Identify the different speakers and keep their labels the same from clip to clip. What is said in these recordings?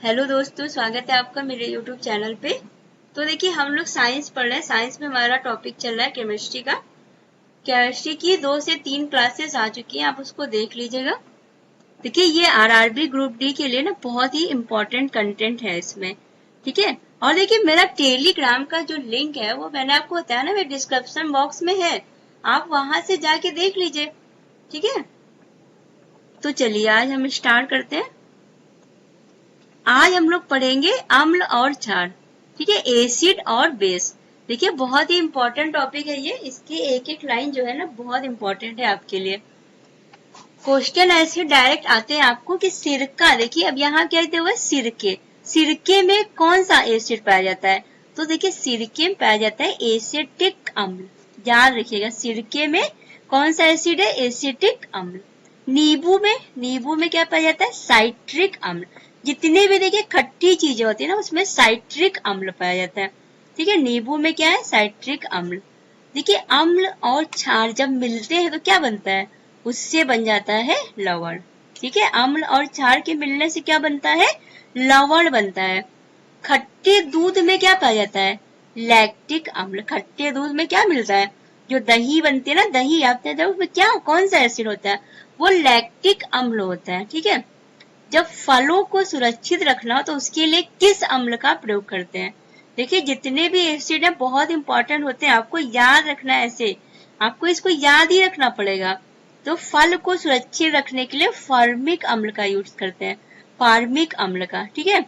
Speaker 1: Hello दोस्तों, स्वागत है आपका मेरे यूट्यूब चैनल पे। तो देखिए, हम लोग साइंस पढ़ रहे हैं। साइंस में हमारा टॉपिक चल रहा है केमिस्ट्री का। केमिस्ट्री की 2 से 3 क्लासेस आ चुकी हैं, आप उसको देख लीजिएगा। देखिए, ये आरआरबी ग्रुप डी के लिए ना बहुत ही इम्पोर्टेंट कंटेंट है इसमें, ठीक है। और देखिए, मेरा टेलीग्राम का जो लिंक है वो मैंने आपको बताया ना, मेरे डिस्क्रिप्शन बॉक्स में है, आप वहां से जाके देख लीजिए, ठीक है। तो चलिए आज हम स्टार्ट करते हैं। आज हम लोग पढ़ेंगे अम्ल और क्षार, ठीक है, एसिड और बेस। देखिए, बहुत ही इंपॉर्टेंट टॉपिक है ये। इसकी एक एक लाइन जो है ना बहुत इंपॉर्टेंट है आपके लिए। क्वेश्चन ऐसे डायरेक्ट आते हैं आपको कि सिरका, देखिए अब यहाँ क्या कहते हुए सिरके, सिरके में कौन सा एसिड पाया जाता है? तो देखिए, सिरके में पाया जाता है एसिटिक अम्ल। याद रखिएगा, सिरके में कौन सा एसिड है? एसिटिक अम्ल। नींबू में क्या पाया जाता है? साइट्रिक अम्ल। जितने भी देखिए खट्टी चीजें होती है ना उसमें साइट्रिक अम्ल पाया जाता है, ठीक है। नींबू में क्या है? साइट्रिक अम्ल। देखिए, अम्ल और क्षार जब मिलते हैं तो क्या बनता है? उससे बन जाता है लवण, ठीक है। अम्ल और क्षार के मिलने से क्या बनता है? लवण बनता है। खट्टे दूध में क्या पाया जाता है? लैक्टिक अम्ल। खट्टे दूध में क्या मिलता है? जो दही बनती है ना, दही आपने देखो उसमें क्या कौन सा एसिड होता है? वो लैक्टिक अम्ल होता है, ठीक है। जब फलों को सुरक्षित रखना हो तो उसके लिए किस अम्ल का प्रयोग करते हैं? देखिए, जितने भी एसिड है बहुत इंपॉर्टेंट होते हैं, आपको याद रखना है। ऐसे आपको इसको याद ही रखना पड़ेगा। तो फल को सुरक्षित रखने के लिए फार्मिक अम्ल का यूज करते हैं, फार्मिक अम्ल का, ठीक है।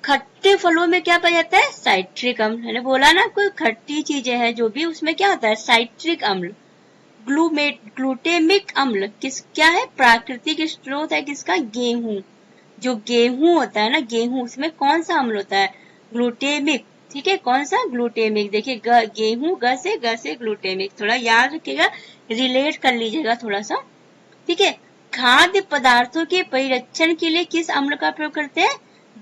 Speaker 1: खट्टे फलों में क्या पाया जाता है? साइट्रिक अम्ल। मैंने बोला ना, कोई खट्टी चीजें हैं जो भी, उसमें क्या होता है? साइट्रिक अम्ल। ग्लूटेमिक अम्ल क्या है? प्राकृतिक स्रोत है किसका? गेहूं। जो गेहूं होता है ना, गेहूं, उसमें कौन सा अम्ल होता है? ग्लूटेमिक, ठीक है। कौन सा? ग्लूटेमिक। देखिए, गेहूं, ग से ग्लूटेमिक, थोड़ा याद रखिएगा, रिलेट कर लीजिएगा थोड़ा सा, ठीक है। खाद्य पदार्थों के परिरक्षण के लिए किस अम्ल का प्रयोग करते हैं?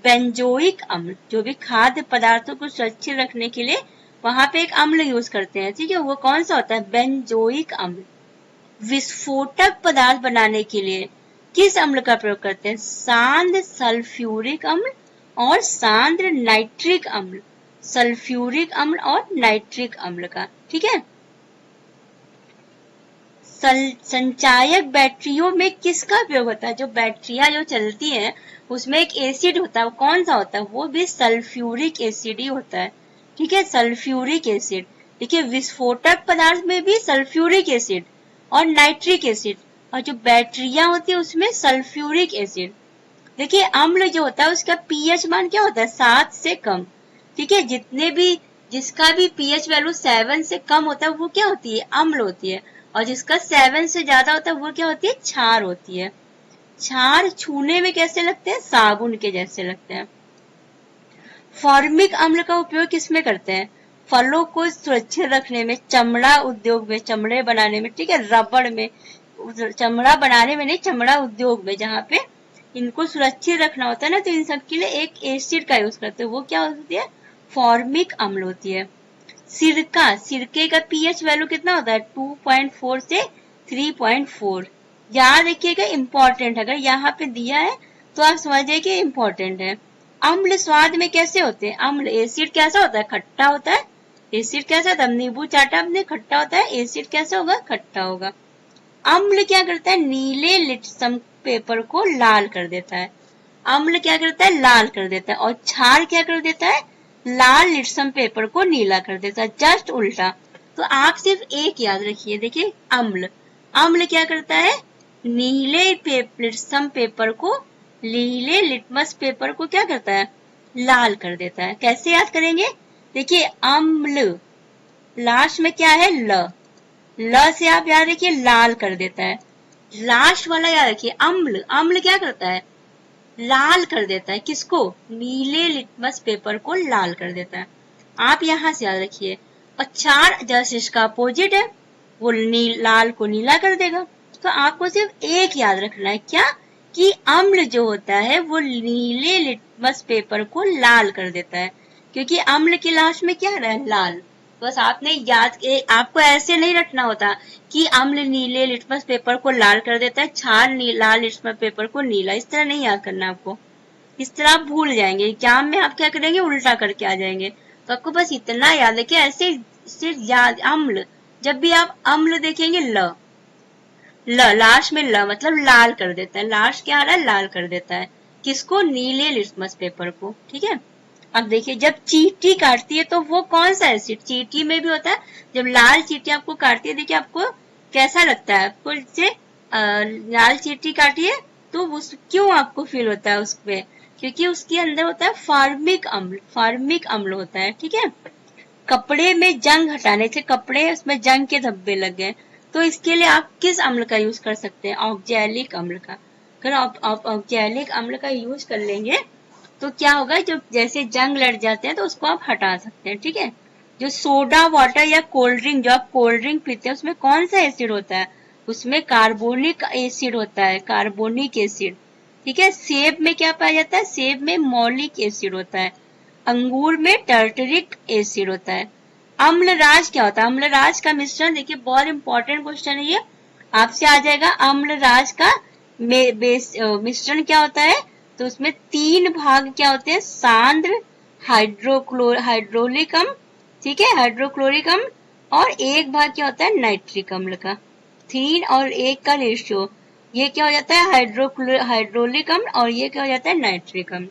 Speaker 1: बेंजोइक अम्ल। जो भी खाद्य पदार्थों को सुरक्षित रखने के लिए वहां पे एक अम्ल यूज करते हैं, ठीक है। वो कौन सा होता है? बेंजोइक अम्ल। विस्फोटक पदार्थ बनाने के लिए किस अम्ल का प्रयोग करते हैं? सांद्र सल्फ्यूरिक अम्ल और सांद्र नाइट्रिक अम्ल। सल्फ्यूरिक अम्ल और नाइट्रिक अम्ल का, ठीक है। संचायक बैटरियों में किसका उपयोग होता है? जो बैटरियां जो चलती हैं उसमें एक एसिड होता है, वो कौन सा होता है? वो भी सल्फ्यूरिक एसिड ही होता है, ठीक है, सल्फ्यूरिक एसिड। देखिए, विस्फोटक पदार्थ में भी सल्फ्यूरिक एसिड और नाइट्रिक एसिड, और जो बैटरियां होती है उसमें सल्फ्यूरिक एसिड। देखिए, अम्ल जो होता है उसका पीएच मान क्या होता है? 7 से कम, ठीक है। जिसका भी पीएच वैल्यू 7 से कम होता है वो क्या होती है? अम्ल होती है। और जिसका 7 से ज्यादा होता है वो क्या होती है? क्षार होती है। क्षार छूने में कैसे लगते हैं? साबुन के जैसे लगते हैं। फॉर्मिक अम्ल का उपयोग किसमें करते हैं? फलों को सुरक्षित रखने में, चमड़ा उद्योग में, चमड़े बनाने में, ठीक है, रबड़ में, चमड़ा बनाने में नहीं, चमड़ा उद्योग में, जहाँ पे इनको सुरक्षित रखना होता है ना, तो इन सब के लिए एक एसिड का यूज करते हैं, वो क्या होती है? फॉर्मिक अम्ल होती है। सिरके का पीएच वैल्यू कितना होता है? 2.4 से 3.4। याद रखिएगा, इंपॉर्टेंट। अगर यहाँ पे दिया है तो आप समझिए कि इंपॉर्टेंट है। अम्ल स्वाद में कैसे होते हैं? अम्ल, एसिड कैसा होता है? खट्टा होता है। एसिड कैसा होता है? नींबू चाटा आपने, खट्टा होता है। एसिड कैसा होगा? खट्टा होगा। अम्ल क्या करता है? नीले लिटमस पेपर को लाल कर देता है। अम्ल क्या करता है? लाल कर देता है। और क्षार क्या कर देता है? लाल लिटमस पेपर को नीला कर देता है, जस्ट उल्टा। तो आप सिर्फ एक याद रखिए, देखिए, अम्ल क्या करता है? नीले लिटमस पेपर को क्या करता है? लाल कर देता है। कैसे याद करेंगे? देखिए, अम्ल, लास्ट में क्या है? ल से आप याद रखिए, लाल कर देता है। लास्ट वाला याद रखिए, अम्ल क्या करता है? लाल कर देता है। किसको? नीले लिटमस पेपर को लाल कर देता है। आप यहां से याद रखिए। और क्षार जैसे इसका अपोजिट है, वो लाल को नीला कर देगा। तो आपको सिर्फ एक याद रखना है, क्या? कि अम्ल जो होता है वो नीले लिटमस पेपर को लाल कर देता है, क्योंकि अम्ल के लास्ट में क्या है? लाल। बस आपने आपको ऐसे नहीं रखना होता कि अम्ल नीले लिटमस पेपर को लाल कर देता है, क्षार लाल लिटमस पेपर को नीला, इस तरह नहीं याद करना आपको। इस तरह आप भूल जाएंगे, एग्जाम में आप क्या करेंगे, उल्टा करके आ जाएंगे। तो आपको बस इतना याद है कि ऐसे सिर्फ याद, अम्ल, जब भी आप अम्ल देखेंगे लास्ट में मतलब लाल कर देता है, लास्ट क्या आ रहा है, लाल कर देता है, किसको, नीले लिटमस पेपर को, ठीक है। अब देखिए जब चींटी काटती है तो वो कौन सा एसिड, चींटी में भी होता है, जब लाल चींटी आपको काटती है, देखिए आपको कैसा लगता है, आपको जैसे लाल चींटी काटी है तो उस क्यों आपको फील होता है उसपे, क्योंकि उसके अंदर होता है फार्मिक अम्ल, फार्मिक अम्ल होता है, ठीक है। कपड़े में जंग हटाने से, कपड़े उसमें जंग के धब्बे लग गए, तो इसके लिए आप किस अम्ल का यूज कर सकते हैं, ऑक्जेलिक अम्ल का। अगर आप ऑक्जेलिक अम्ल का यूज कर लेंगे तो क्या होगा, जो जैसे जंग लड़ जाते हैं तो उसको आप हटा सकते हैं, ठीक है। जो सोडा वाटर या कोल्ड ड्रिंक, जो आप कोल्ड ड्रिंक पीते हैं उसमें कौन सा एसिड होता है, उसमें कार्बोनिक एसिड होता है, कार्बोनिक एसिड, ठीक है। सेब में क्या पाया जाता है, सेब में मौलिक एसिड होता है, अंगूर में टर्टरिक एसिड होता है। अम्लराज क्या होता है, अम्लराज का मिश्रण, देखिए बहुत इंपॉर्टेंट क्वेश्चन है ये, आपसे आ जाएगा, अम्लराज का मिश्रण क्या होता है, तो उसमें 3 भाग क्या होते हैं, सांद्र हाइड्रोलिक अम्ल, ठीक है, हाइड्रोक्लोरिक अम्ल, और 1 भाग क्या होता है नाइट्रिक अम्ल का, 3 और 1 का रेशियो, ये क्या हो जाता है हाइड्रोलिक अम्ल, और ये क्या हो जाता है नाइट्रिक अम्ल।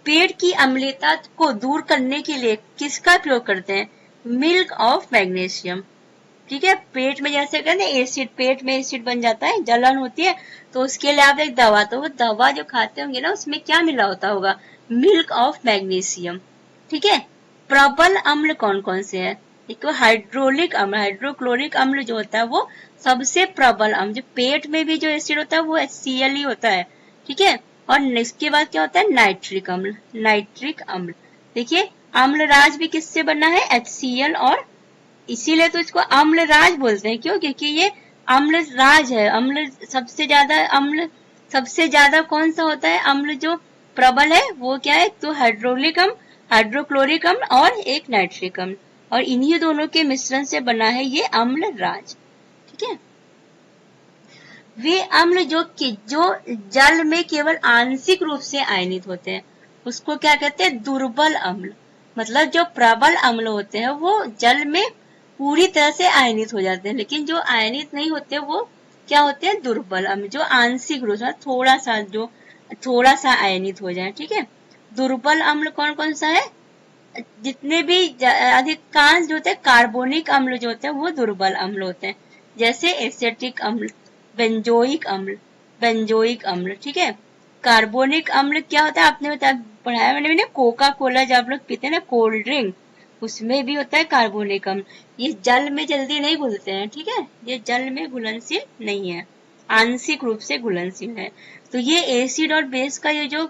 Speaker 1: पेट की अम्लता को दूर करने के लिए किसका प्रयोग करते हैं, मिल्क ऑफ मैग्नीशियम, ठीक है। पेट में जैसे कहते हैं एसिड, पेट में एसिड बन जाता है, जलन होती है, तो उसके लिए आप एक दवा, तो वो दवा जो खाते होंगे ना उसमें क्या मिला होता होगा, मिल्क ऑफ मैग्नीशियम, ठीक है। प्रबल अम्ल कौन कौन से है, एक तो हाइड्रोलिक अम्ल, हाइड्रोक्लोरिक अम्ल जो होता है वो सबसे प्रबल अम्ल, जो पेट में भी जो एसिड होता है वो HCl ही होता है, ठीक है। और इसके बाद क्या होता है नाइट्रिक अम्ल, नाइट्रिक अम्ल, देखिए अम्लराज भी किससे बना है, HCl, और इसीलिए तो इसको अम्लराज बोलते हैं, क्यों, क्योंकि ये अम्लराज है, अम्ल सबसे ज्यादा कौन सा होता है अम्ल जो प्रबल है, वो क्या है, तो हाइड्रोलिक अम्ल, हाइड्रोक्लोरिक अम्ल और एक नाइट्रिक अम्ल, और इन्हीं दोनों के मिश्रण से बना है ये अम्लराज, ठीक है। वे अम्ल जो जल में केवल आंशिक रूप से आयनित होते हैं उसको क्या कहते हैं, दुर्बल अम्ल, मतलब जो प्रबल अम्ल होते हैं वो जल में पूरी तरह से आयनित हो जाते हैं, लेकिन जो आयनित नहीं होते वो क्या होते हैं, दुर्बल अम्ल, जो आंशिक रूप से थोड़ा सा आयनित हो जाए, ठीक है। दुर्बल अम्ल कौन कौन सा है, जितने भी अधिकांश जो होते हैं कार्बोनिक अम्ल जो होते हैं वो दुर्बल अम्ल होते हैं, जैसे एसेटिक अम्ल, बेंजोइक अम्ल, ठीक है। कार्बोनिक अम्ल क्या होता है, आपने पढ़ाया मैंने भी, कोका कोला जब आप लोग पीते हैं ना, कोल्ड ड्रिंक, उसमें भी होता है कार्बोनिक अम्ल, ये जल में जल्दी नहीं घुलते हैं, ठीक है, ये जल में घुलनशील नहीं है, आंशिक रूप से घुलनशील है। तो ये एसिड और बेस का ये जो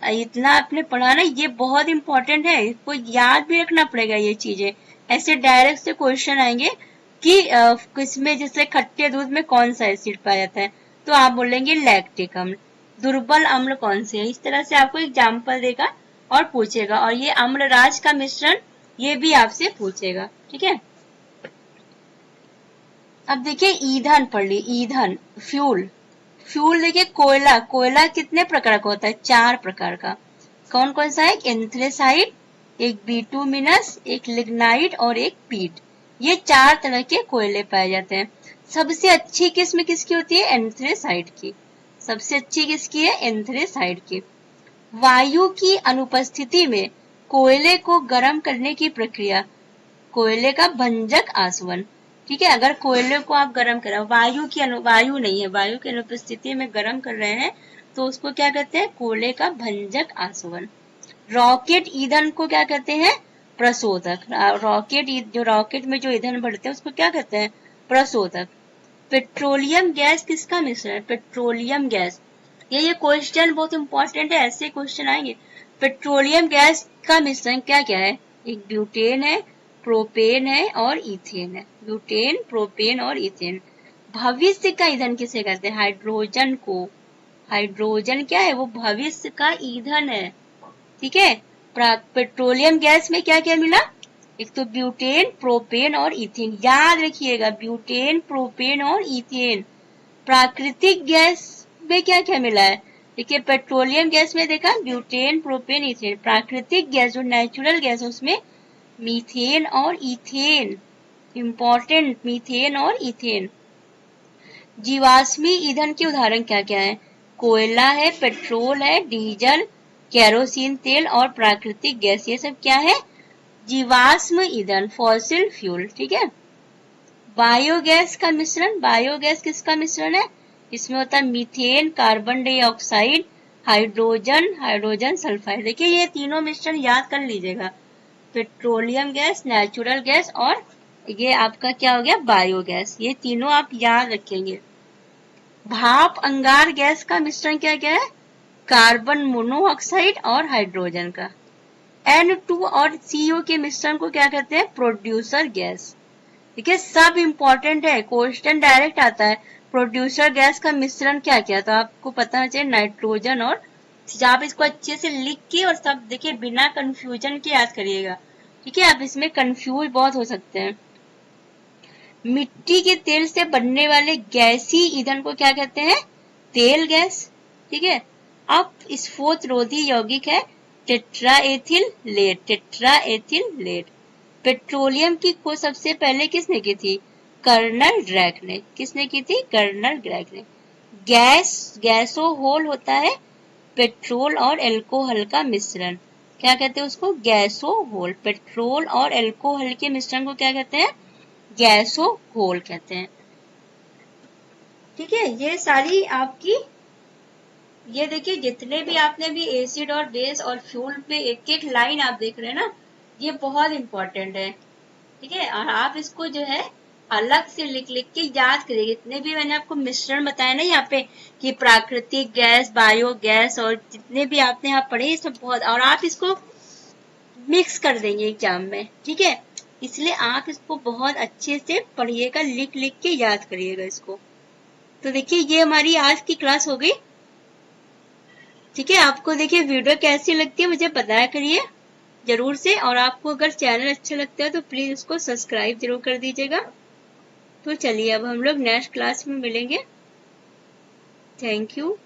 Speaker 1: इतना आपने पढ़ा ना, ये बहुत इंपॉर्टेंट है, इसको याद भी रखना पड़ेगा ये चीजें, ऐसे डायरेक्ट से क्वेश्चन आएंगे कि किसमें, जैसे खट्टे दूध में कौन सा एसिड पाया जाता है, तो आप बोलेंगे लैक्टिक अम्ल। दुर्बल अम्ल कौन से है, इस तरह से आपको एग्जाम्पल देगा और पूछेगा, और ये अम्लराज का मिश्रण ये भी आपसे पूछेगा, ठीक है। अब देखिए ईंधन पढ़ ली, ईंधन, फ्यूल देखिए, कोयला कितने प्रकार का होता है, 4 प्रकार का, कौन कौन सा है, एक एंथ्रेसाइट, एक बिटुमिनस, एक लिग्नाइट और एक पीट, ये 4 तरह के कोयले पाए जाते हैं। सबसे अच्छी किस्म किसकी होती है, एंथ्रेसाइट की, सबसे अच्छी किसकी है, एंथ्रेसाइट की। वायु की अनुपस्थिति में कोयले को गर्म करने की प्रक्रिया, कोयले का भंजक आसवन, ठीक है। अगर कोयले को आप गर्म करें, वायु नहीं है, वायु की अनुपस्थिति में गर्म कर रहे हैं तो उसको क्या कहते हैं, कोयले का भंजक आसवन। रॉकेट ईंधन को क्या कहते हैं, प्रशोधक, रॉकेट में जो ईंधन बढ़ते हैं उसको क्या कहते हैं, प्रशोधक। पेट्रोलियम गैस किसका मिश्रण है, पेट्रोलियम गैस, ये क्वेश्चन बहुत इंपॉर्टेंट है, ऐसे क्वेश्चन आएंगे। पेट्रोलियम गैस का मिश्रण क्या क्या है, एक ब्यूटेन है, प्रोपेन है और इथेन है, ब्यूटेन, प्रोपेन और इथेन। भविष्य का ईंधन किसे कहते हैं, हाइड्रोजन को, हाइड्रोजन क्या है, वो भविष्य का ईंधन है, ठीक है। पेट्रोलियम गैस में क्या क्या मिला, एक तो ब्यूटेन, प्रोपेन और इथेन, याद रखिएगा, ब्यूटेन, प्रोपेन और इथेन। प्राकृतिक गैस में क्या क्या मिला है, देखिए पेट्रोलियम गैस में देखा ब्यूटेन, प्रोपेन, इथेन। प्राकृतिक गैस जो नेचुरल गैस है उसमें मीथेन और इथेन, इंपॉर्टेंट, मीथेन और इथेन। जीवाश्मी ईंधन के उदाहरण क्या क्या है? कोयला है, पेट्रोल है, डीजल, केरोसिन तेल और प्राकृतिक गैस, ये सब क्या है? जीवाश्म ईंधन, फॉसिल फ्यूल। ठीक है। बायोगैस का मिश्रण, बायोगैस किसका मिश्रण है? इसमें होता है methane, carbon dioxide, hydrogen, hydrogen sulphide. देखिए ये तीनों मिश्रण याद कर लीजिएगा, पेट्रोलियम गैस, नेचुरल गैस और ये आपका क्या हो गया? बायोगैस। ये तीनों आप याद रखेंगे। भाप अंगार गैस का मिश्रण क्या क्या है? कार्बन मोनोऑक्साइड और हाइड्रोजन का। N2 और CO के मिश्रण को क्या कहते हैं? Producer gas. ठीक है, सब इंपॉर्टेंट है, क्वेश्चन डायरेक्ट आता है। प्रोड्यूसर गैस का मिश्रण क्या क्या? तो आपको पता होना चाहिए नाइट्रोजन और, आप इसको अच्छे से लिख के और सब देखिए बिना कंफ्यूजन के याद करिएगा। ठीक है, आप इसमें कंफ्यूज बहुत हो सकते हैं। मिट्टी के तेल से बनने वाले गैसी ईंधन को क्या कहते हैं? तेल गैस। ठीक है। अब स्फोटरोधी यौगिक है tetraethyl lead, tetraethyl lead. Petroleum की खोज सबसे पहले किसने की थी? कर्नल ड्रैक ने। किसने की थी? कर्नल ड्रैक ने। गैसोहोल होता है पेट्रोल और एल्कोहल का मिश्रण, क्या कहते हैं उसको? गैसोहोल। पेट्रोल और एल्कोहल के मिश्रण को क्या कहते हैं? गैसोहोल कहते हैं। ठीक है, ये सारी आपकी, ये देखिए जितने भी आपने भी एसिड और बेस और फ्यूल पे एक एक लाइन आप देख रहे हैं ना, ये बहुत इंपॉर्टेंट है। ठीक है, और आप इसको जो है अलग से लिख लिख के याद करिए। जितने भी मैंने आपको मिश्रण बताया ना यहाँ पे कि प्राकृतिक गैस, बायोगैस और जितने भी आपने यहाँ पढ़े, ये सब बहुत, और आप इसको मिक्स कर देंगे एग्जाम में। ठीक है, इसलिए आप इसको बहुत अच्छे से पढ़िएगा, लिख लिख के याद करिएगा इसको। तो देखिए ये हमारी आज की क्लास हो गई। ठीक है, आपको देखिए वीडियो कैसी लगती है मुझे बताया करिए जरूर से, और आपको अगर चैनल अच्छा लगता है तो प्लीज इसको सब्सक्राइब जरूर कर दीजिएगा। तो चलिए अब हम लोग नेक्स्ट क्लास में मिलेंगे। Thank you.